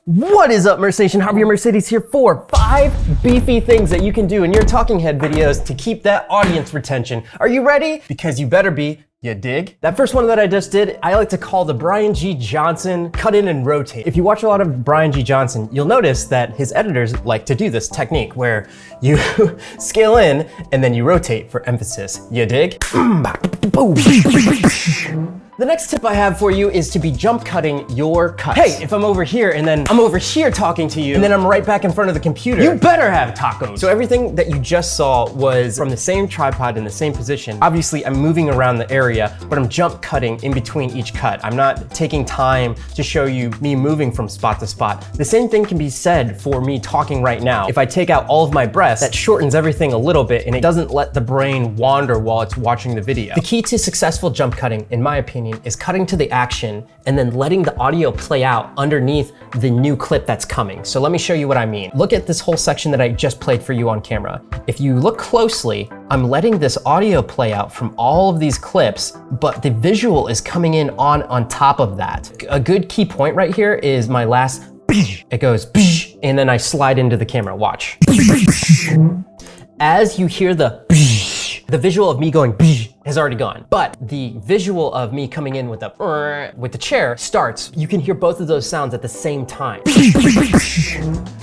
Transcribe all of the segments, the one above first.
What is up, Merce Nation? Javier Mercedes here for 5 beefy things that you can do in your talking head videos to keep that audience retention. Are you ready? Because you better be. You dig? That first one that I just did, I like to call the Brian G. Johnson cut in and rotate. If you watch a lot of Brian G. Johnson, you'll notice that his editors like to do this technique where you scale in and then you rotate for emphasis. You dig? The next tip I have for you is to be jump cutting your cuts. Hey, if I'm over here and then I'm over here talking to you and then I'm right back in front of the computer, you better have tacos. So everything that you just saw was from the same tripod in the same position. Obviously, I'm moving around the area, but I'm jump cutting in between each cut. I'm not taking time to show you me moving from spot to spot. The same thing can be said for me talking right now. If I take out all of my breaths, that shortens everything a little bit and it doesn't let the brain wander while it's watching the video. The key to successful jump cutting, in my opinion, is cutting to the action and then letting the audio play out underneath the new clip that's coming. So let me show you what I mean. Look at this whole section that I just played for you on camera. If you look closely, I'm letting this audio play out from all of these clips, but the visual is coming in on top of that. A good key point right here is my last it goes and then I slide into the camera. Watch. As you hear the visual of me going has already gone, but the visual of me coming in with the chair starts. You can hear both of those sounds at the same time.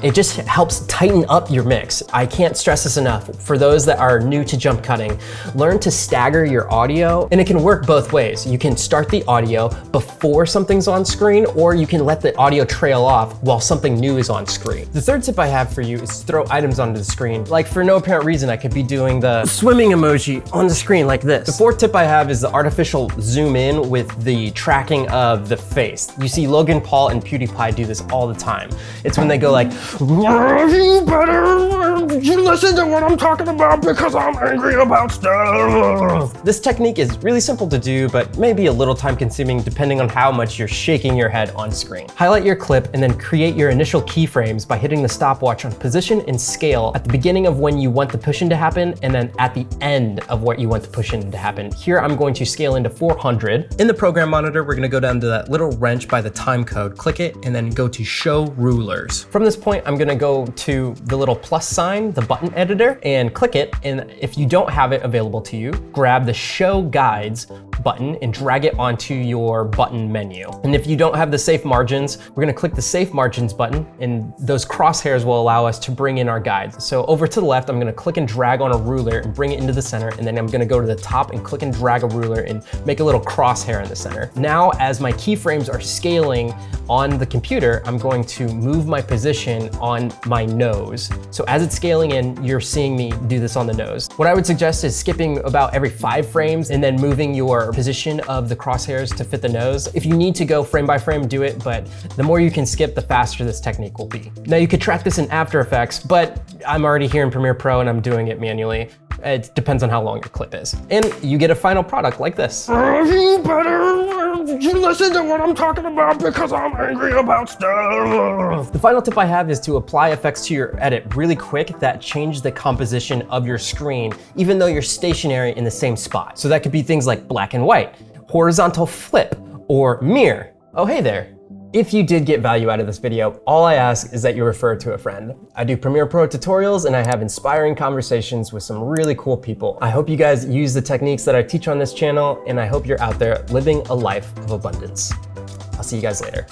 It just helps tighten up your mix. I can't stress this enough. For those that are new to jump cutting, learn to stagger your audio, and it can work both ways. You can start the audio before something's on screen, or you can let the audio trail off while something new is on screen. The third tip I have for you is to throw items onto the screen. Like for no apparent reason, I could be doing the swimming emoji on the screen like this. The fourth tip I have is the artificial zoom in with the tracking of the face. You see Logan Paul and PewDiePie do this all the time. It's when they go like, you better listen to what I'm talking about because I'm angry about stuff. This technique is really simple to do, but maybe a little time consuming depending on how much you're shaking your head on screen. Highlight your clip and then create your initial keyframes by hitting the stopwatch on position and scale at the beginning of when you want the push-in to happen and then at the end of what you want the push-in to happen. Here I'm going to scale into 400. In the program monitor, we're gonna go down to that little wrench by the time code, click it, and then go to show rulers. From this point, I'm gonna go to the little plus sign, the button editor, and click it. And if you don't have it available to you, grab the show guides button and drag it onto your button menu. And if you don't have the safe margins, we're gonna click the safe margins button, and those crosshairs will allow us to bring in our guides. So over to the left, I'm gonna click and drag on a ruler and bring it into the center, and then I'm gonna go to the top and click and drag a ruler and make a little crosshair in the center. Now, as my keyframes are scaling on the computer, I'm going to move my position on my nose. So as it's scaling in, you're seeing me do this on the nose. What I would suggest is skipping about every 5 frames and then moving your position of the crosshairs to fit the nose. If you need to go frame by frame, do it, but the more you can skip, the faster this technique will be. Now you could track this in After Effects, but I'm already here in Premiere Pro and I'm doing it manually. It depends on how long your clip is. And you get a final product like this. You better listen to what I'm talking about because I'm angry about stuff. The final tip I have is to apply effects to your edit really quick that change the composition of your screen, even though you're stationary in the same spot. So that could be things like black and white, horizontal flip, or mirror. Oh, hey there. If you did get value out of this video, all I ask is that you refer to a friend. I do Premiere Pro tutorials and I have inspiring conversations with some really cool people. I hope you guys use the techniques that I teach on this channel, and I hope you're out there living a life of abundance. I'll see you guys later.